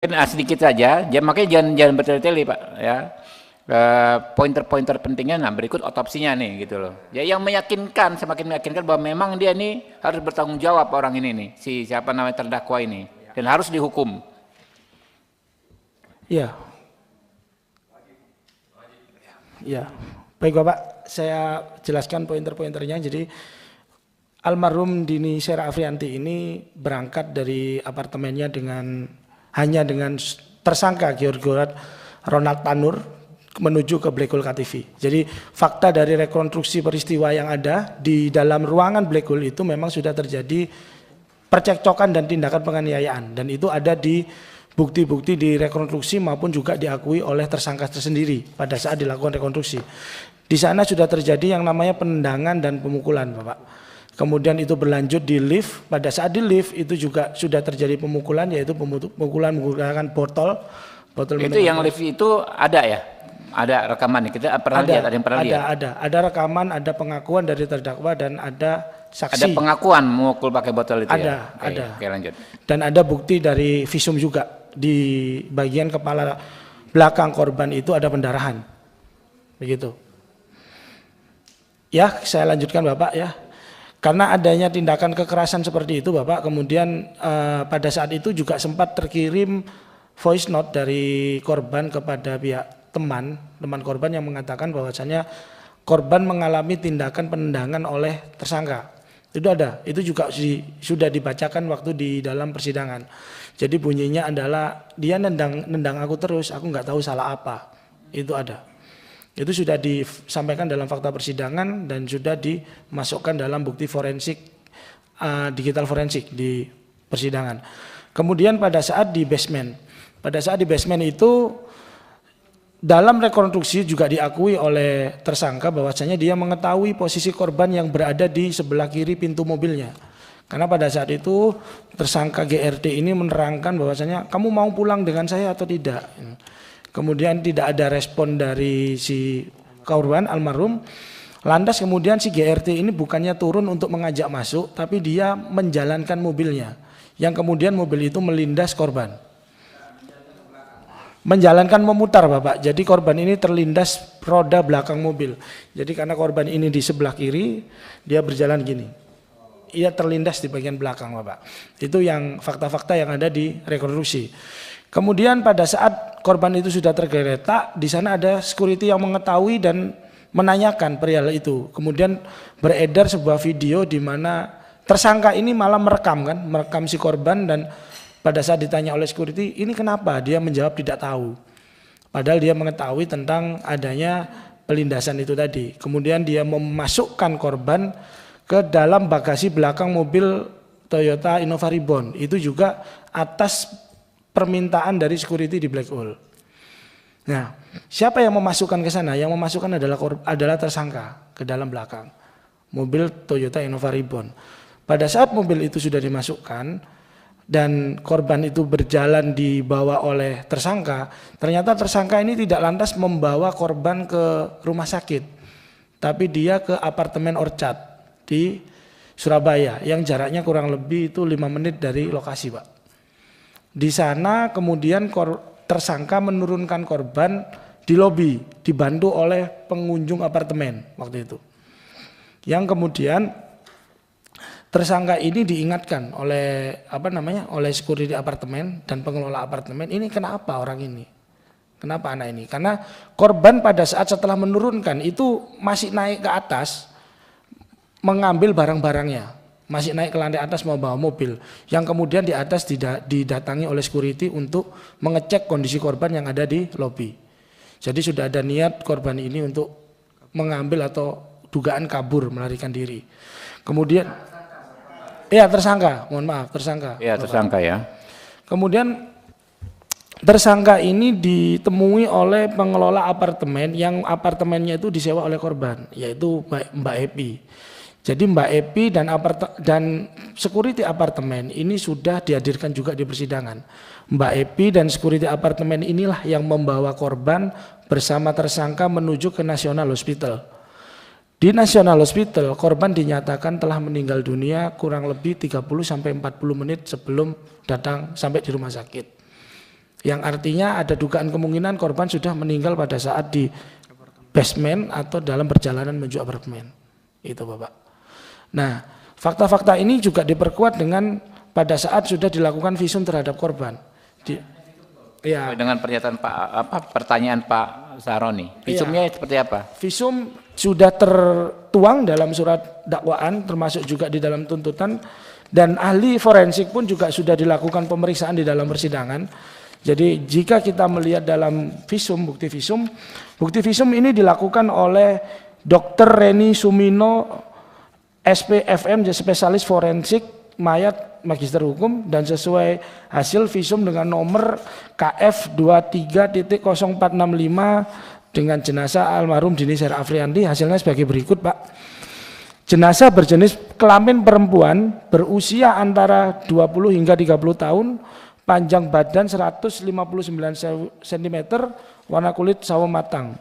sedikit saja, makanya jangan bertele-tele Pak ya. Pointer-pointer pentingnya, nah berikut otopsinya nih gitu loh. Ya yang meyakinkan, semakin meyakinkan bahwa memang dia nih harus bertanggung jawab orang ini nih, si siapa namanya terdakwa ini, dan harus dihukum. Iya. Ya, baik Bapak, saya jelaskan pointer-pointernya. Jadi almarhum Dini Sera Afrianti ini berangkat dari apartemennya hanya dengan tersangka George Ronald Tanur menuju ke Black Hole KTV. Jadi fakta dari rekonstruksi peristiwa yang ada di dalam ruangan Black Hole itu memang sudah terjadi percekcokan dan tindakan penganiayaan, dan itu ada di bukti-bukti di rekonstruksi maupun juga diakui oleh tersangka tersendiri pada saat dilakukan rekonstruksi. Di sana sudah terjadi yang namanya penendangan dan pemukulan, Bapak. Kemudian itu berlanjut di lift. Pada saat di lift itu juga sudah terjadi pemukulan, yaitu pemukulan menggunakan botol itu yang lift itu ada ya? Ada rekaman, kita pernah lihat, ada yang pernah lihat? Ada rekaman, ada pengakuan dari terdakwa dan ada saksi. Ada pengakuan memukul pakai botol itu ada, ya? Ada. Oke, lanjut. Dan ada bukti dari visum juga, di bagian kepala belakang korban itu ada pendarahan. Begitu. Ya, saya lanjutkan Bapak ya. Karena adanya tindakan kekerasan seperti itu Bapak, kemudian pada saat itu juga sempat terkirim voice note dari korban kepada pihak teman korban yang mengatakan bahwasanya korban mengalami tindakan penendangan oleh tersangka. Itu ada, itu juga sudah dibacakan waktu di dalam persidangan. Jadi bunyinya adalah dia nendang aku terus, aku nggak tahu salah apa. Itu ada. Itu sudah disampaikan dalam fakta persidangan dan sudah dimasukkan dalam bukti forensik, digital forensik di persidangan. Kemudian pada saat di basement itu dalam rekonstruksi juga diakui oleh tersangka bahwasanya dia mengetahui posisi korban yang berada di sebelah kiri pintu mobilnya. Karena pada saat itu tersangka GRT ini menerangkan bahwasanya kamu mau pulang dengan saya atau tidak. Kemudian tidak ada respon dari si korban almarhum. Lantas kemudian si GRT ini bukannya turun untuk mengajak masuk, tapi dia menjalankan mobilnya. Yang kemudian mobil itu melindas korban. Menjalankan memutar Bapak, jadi korban ini terlindas roda belakang mobil. Jadi karena korban ini di sebelah kiri, dia berjalan gini. Ia terlindas di bagian belakang Bapak. Itu yang fakta-fakta yang ada di rekonstruksi. Kemudian pada saat korban itu sudah tergeletak, di sana ada security yang mengetahui dan menanyakan perihal itu. Kemudian beredar sebuah video di mana tersangka ini malah merekam si korban, dan pada saat ditanya oleh security, ini kenapa? Dia menjawab tidak tahu. Padahal dia mengetahui tentang adanya pelindasan itu tadi. Kemudian dia memasukkan korban ke dalam bagasi belakang mobil Toyota Innova Reborn. Itu juga atas permintaan dari security di Black Hole. Nah, siapa yang memasukkan ke sana? Yang memasukkan adalah tersangka ke dalam belakang mobil Toyota Innova Reborn. Pada saat mobil itu sudah dimasukkan dan korban itu berjalan dibawa oleh tersangka, ternyata tersangka ini tidak lantas membawa korban ke rumah sakit, tapi dia ke apartemen Orchard di Surabaya yang jaraknya kurang lebih itu 5 menit dari lokasi Pak. Di sana kemudian tersangka menurunkan korban di lobi, dibantu oleh pengunjung apartemen waktu itu. Yang kemudian tersangka ini diingatkan oleh oleh security apartemen dan pengelola apartemen, ini kenapa orang ini? Kenapa anak ini? Karena korban pada saat setelah menurunkan itu masih naik ke atas mengambil barang-barangnya, masih naik ke lantai atas mau bawa mobil, yang kemudian di atas didatangi oleh security untuk mengecek kondisi korban yang ada di lobi. Jadi sudah ada niat korban ini untuk mengambil atau dugaan kabur, melarikan diri. Kemudian ya tersangka, mohon maaf tersangka. Ya tersangka ya. Kemudian tersangka ini ditemui oleh pengelola apartemen yang apartemennya itu disewa oleh korban, yaitu Mbak Epi. Jadi Mbak Epi dan security apartemen ini sudah dihadirkan juga di persidangan. Mbak Epi dan security apartemen inilah yang membawa korban bersama tersangka menuju ke National Hospital. Di National Hospital, korban dinyatakan telah meninggal dunia kurang lebih 30-40 menit sebelum datang sampai di rumah sakit. Yang artinya ada dugaan kemungkinan korban sudah meninggal pada saat di basement atau dalam perjalanan menuju apartemen. Itu Bapak. Nah, fakta-fakta ini juga diperkuat dengan pada saat sudah dilakukan visum terhadap korban. Ya. Dengan pernyataan pertanyaan Pak Saroni, visumnya seperti apa? Visum sudah tertuang dalam surat dakwaan, termasuk juga di dalam tuntutan, dan ahli forensik pun juga sudah dilakukan pemeriksaan di dalam persidangan. Jadi jika kita melihat dalam visum, bukti visum ini dilakukan oleh Dr. Reni Sumino, SPFM, spesialis forensik mayat magister hukum, dan sesuai hasil visum dengan nomor KF 23.0465 dengan jenazah almarhum Dini Sera Afrianti, hasilnya sebagai berikut Pak. Jenazah berjenis kelamin perempuan, berusia antara 20 hingga 30 tahun, panjang badan 159 cm, warna kulit sawo matang.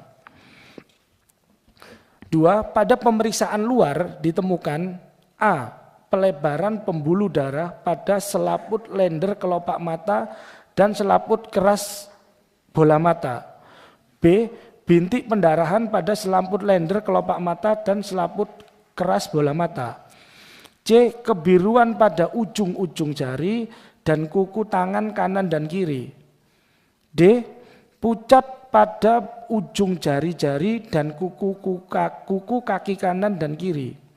2. Pada pemeriksaan luar ditemukan A. Pelebaran pembuluh darah pada selaput lender kelopak mata dan selaput keras bola mata. B. Bintik pendarahan pada selaput lender kelopak mata dan selaput keras bola mata. C. Kebiruan pada ujung-ujung jari dan kuku tangan kanan dan kiri. D. Pucat pada ujung jari-jari dan kuku kaki kanan dan kiri.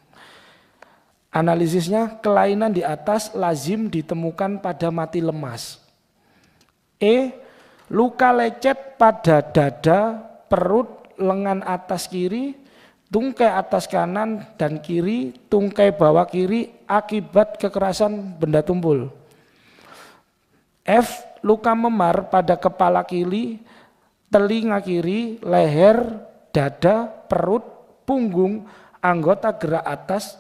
Analisisnya, kelainan di atas lazim ditemukan pada mati lemas. E. Luka lecet pada dada, perut, lengan atas kiri, tungkai atas kanan dan kiri, tungkai bawah kiri akibat kekerasan benda tumpul. F. Luka memar pada kepala kiri, telinga kiri, leher, dada, perut, punggung, anggota gerak atas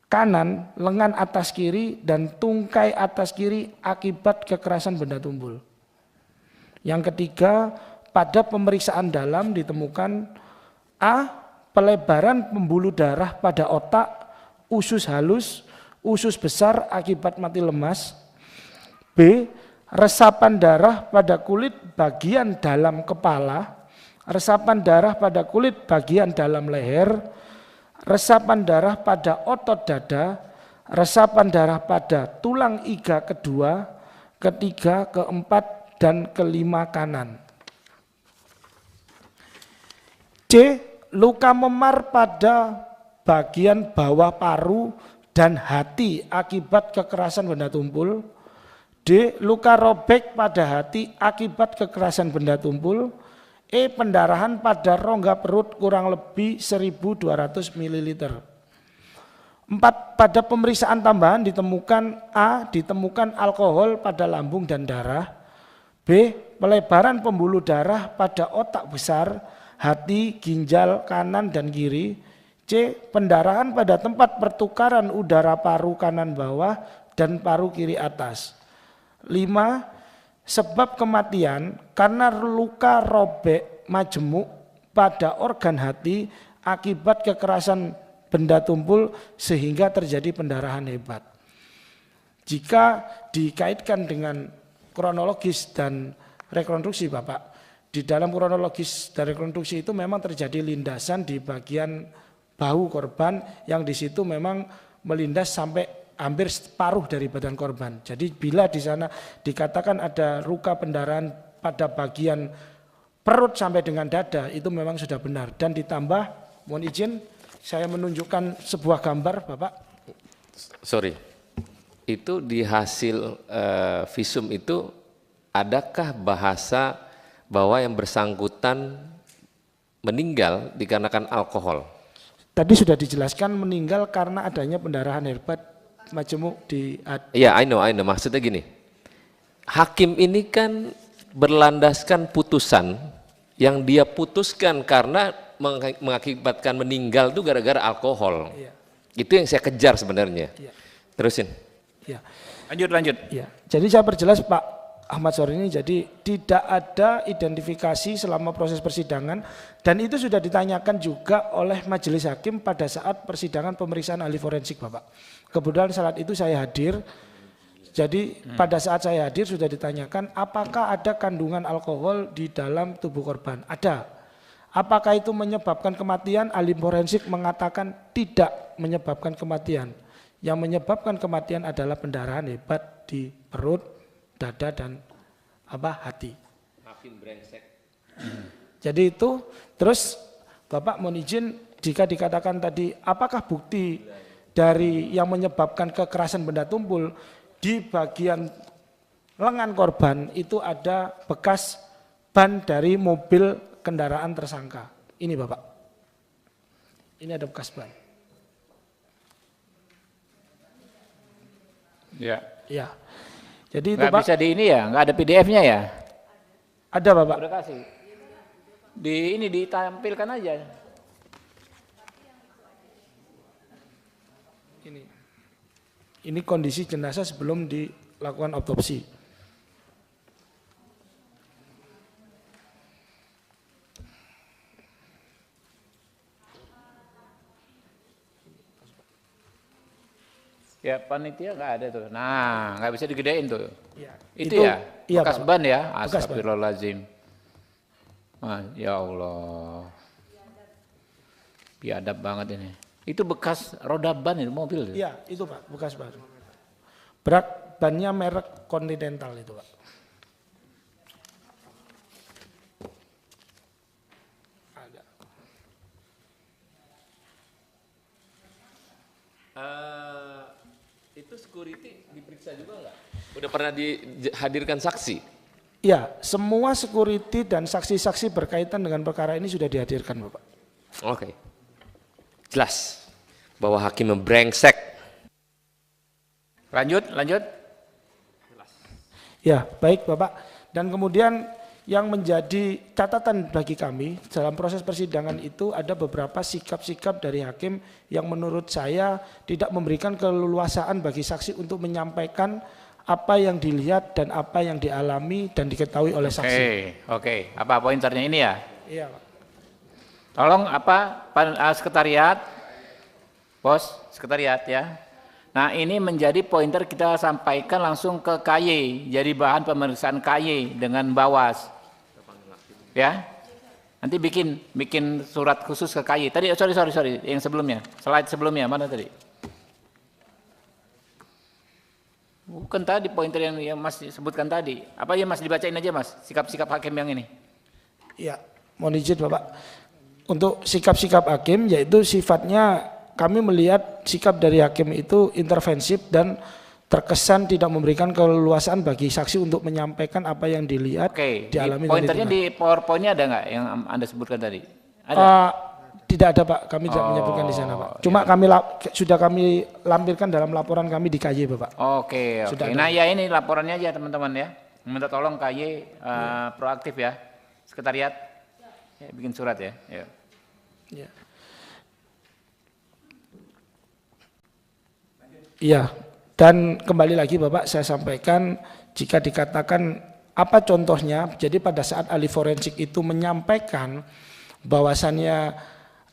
kanan, lengan atas kiri, dan tungkai atas kiri akibat kekerasan benda tumpul. Yang ketiga, pada pemeriksaan dalam ditemukan A. Pelebaran pembuluh darah pada otak, usus halus, usus besar akibat mati lemas. B. Resapan darah pada kulit bagian dalam kepala, resapan darah pada kulit bagian dalam leher, resapan darah pada otot dada, resapan darah pada tulang iga kedua, ketiga, keempat, dan kelima kanan. C. Luka memar pada bagian bawah paru dan hati akibat kekerasan benda tumpul. D. Luka robek pada hati akibat kekerasan benda tumpul. E. Pendarahan pada rongga perut kurang lebih 1.200 ml. 4. Pada pemeriksaan tambahan ditemukan A. Ditemukan alkohol pada lambung dan darah. B. Pelebaran pembuluh darah pada otak besar, hati, ginjal kanan dan kiri. C. Pendarahan pada tempat pertukaran udara paru kanan bawah dan paru kiri atas. 5. Sebab kematian karena luka robek majemuk pada organ hati akibat kekerasan benda tumpul sehingga terjadi pendarahan hebat. Jika dikaitkan dengan kronologis dan rekonstruksi Bapak, di dalam kronologis dan rekonstruksi itu memang terjadi lindasan di bagian bahu korban yang di situ memang melindas sampai hampir separuh dari badan korban. Jadi bila di sana dikatakan ada luka pendarahan pada bagian perut sampai dengan dada, itu memang sudah benar. Dan ditambah, mohon izin saya menunjukkan sebuah gambar Bapak. Sorry, itu di hasil visum itu adakah bahasa bahwa yang bersangkutan meninggal dikarenakan alkohol? Tadi sudah dijelaskan meninggal karena adanya pendarahan hebat majemuk di. Iya, I know. Maksudnya gini, hakim ini kan berlandaskan putusan yang dia putuskan karena mengakibatkan meninggal itu gara-gara alkohol. Iya. Itu yang saya kejar sebenarnya. Iya. Terusin. Iya. Lanjut. Iya. Jadi saya perjelas Pak Ahmad Sori ini, jadi tidak ada identifikasi selama proses persidangan dan itu sudah ditanyakan juga oleh majelis hakim pada saat persidangan pemeriksaan ahli forensik Bapak. Kebetulan saat itu saya hadir, Jadi pada saat saya hadir sudah ditanyakan apakah ada kandungan alkohol di dalam tubuh korban. Ada. Apakah itu menyebabkan kematian? Ahli forensik mengatakan tidak menyebabkan kematian. Yang menyebabkan kematian adalah pendarahan hebat di perut, dada dan hati. Hakim brengsek. Jadi itu terus Bapak mohon izin jika dikatakan tadi apakah bukti dari yang menyebabkan kekerasan benda tumpul di bagian lengan korban itu ada bekas ban dari mobil kendaraan tersangka. Ini Bapak. Ini ada bekas ban. Ya. Ya. Jadi itu Nggak Pak. bisa di ini ya, nggak ada PDF-nya ya? Ada Bapak. Udah kasih. Di ini ditampilkan aja. Ini kondisi jenazah sebelum dilakukan otopsi. Ya panitia nggak ada tuh. Nah, nggak bisa digedein tuh. Ya, Itu ya, iya, bekas Pak. ban ya. Bekas ban. Astagfirullahaladzim. Ya Allah. Biadab banget ini. Itu bekas roda ban itu mobil. Iya, itu Pak, bekas ban. Berat bannya merek Continental itu Pak. Ada. Itu security diperiksa juga nggak? Udah pernah dihadirkan saksi? Iya, semua security dan saksi-saksi berkaitan dengan perkara ini sudah dihadirkan Bapak. Oke. Jelas bahwa hakim membrengsek. Lanjut. Ya, baik Bapak. Dan kemudian yang menjadi catatan bagi kami dalam proses persidangan itu ada beberapa sikap-sikap dari hakim yang menurut saya tidak memberikan keleluasaan bagi saksi untuk menyampaikan apa yang dilihat dan apa yang dialami dan diketahui oleh saksi. Oke. Apa pointernya ini ya? Iya, Pak. Tolong sekretariat, bos, sekretariat ya. Nah ini menjadi pointer kita sampaikan langsung ke KY, jadi bahan pemeriksaan KY dengan Bawas. Ya, nanti bikin surat khusus ke KY. Tadi sorry, yang sebelumnya, slide sebelumnya mana tadi? Bukan tadi pointer yang Mas sebutkan tadi. Apa ya Mas dibacain aja Mas, sikap-sikap hakim yang ini. Iya, mohon izin Bapak. Untuk sikap-sikap hakim yaitu sifatnya kami melihat sikap dari hakim itu intervensif dan terkesan tidak memberikan keleluasaan bagi saksi untuk menyampaikan apa yang dilihat, dialami. Pointernya di PowerPoint-nya ada nggak yang Anda sebutkan tadi? Ada? Tidak ada Pak, kami tidak menyebutkan di sana Pak. Cuma sudah kami lampirkan dalam laporan kami di KY Bapak. Oke. Nah ya ini laporannya aja teman-teman ya. Minta tolong KY proaktif ya, sekretariat ya, bikin surat ya. Iya, dan kembali lagi Bapak saya sampaikan jika dikatakan apa contohnya, jadi pada saat ahli forensik itu menyampaikan bahwasannya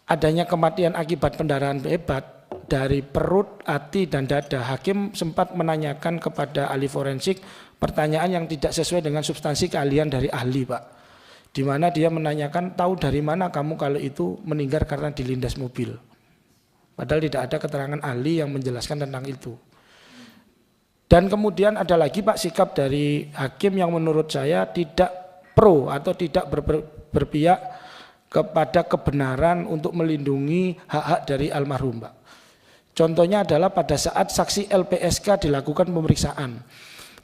adanya kematian akibat pendarahan hebat dari perut, hati dan dada, hakim sempat menanyakan kepada ahli forensik pertanyaan yang tidak sesuai dengan substansi keahlian dari ahli Pak. Di mana dia menanyakan tahu dari mana kamu kalau itu meninggal karena dilindas mobil. Padahal tidak ada keterangan ahli yang menjelaskan tentang itu. Dan kemudian ada lagi Pak sikap dari hakim yang menurut saya tidak pro atau tidak berpihak kepada kebenaran untuk melindungi hak-hak dari almarhum Pak. Contohnya adalah pada saat saksi LPSK dilakukan pemeriksaan,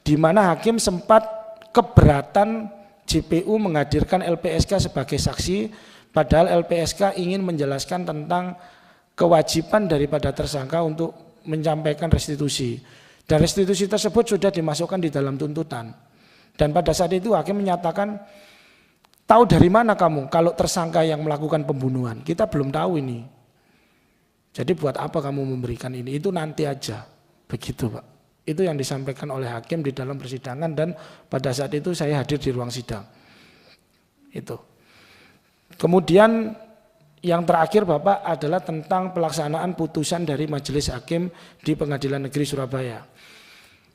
di mana hakim sempat keberatan JPU menghadirkan LPSK sebagai saksi, padahal LPSK ingin menjelaskan tentang kewajiban daripada tersangka untuk menyampaikan restitusi. Dan restitusi tersebut sudah dimasukkan di dalam tuntutan. Dan pada saat itu hakim menyatakan, tahu dari mana kamu kalau tersangka yang melakukan pembunuhan? Kita belum tahu ini. Jadi buat apa kamu memberikan ini? Itu nanti aja. Begitu Pak. Itu yang disampaikan oleh hakim di dalam persidangan dan pada saat itu saya hadir di ruang sidang. Itu. Kemudian yang terakhir Bapak adalah tentang pelaksanaan putusan dari Majelis Hakim di Pengadilan Negeri Surabaya.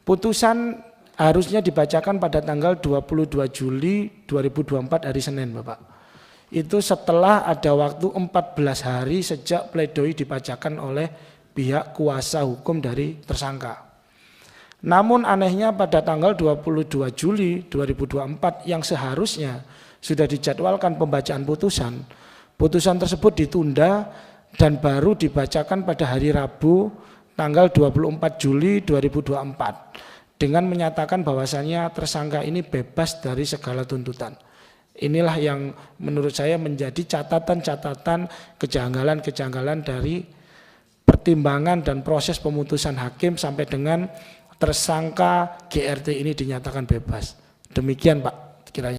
Putusan harusnya dibacakan pada tanggal 22 Juli 2024 hari Senin, Bapak. Itu setelah ada waktu 14 hari sejak pledoi dibacakan oleh pihak kuasa hukum dari tersangka. Namun anehnya pada tanggal 22 Juli 2024 yang seharusnya sudah dijadwalkan pembacaan putusan, putusan tersebut ditunda dan baru dibacakan pada hari Rabu tanggal 24 Juli 2024 dengan menyatakan bahwasannya tersangka ini bebas dari segala tuntutan. Inilah yang menurut saya menjadi catatan-catatan kejanggalan-kejanggalan dari pertimbangan dan proses pemutusan hakim sampai dengan tersangka GRT ini dinyatakan bebas. Demikian Pak kiranya.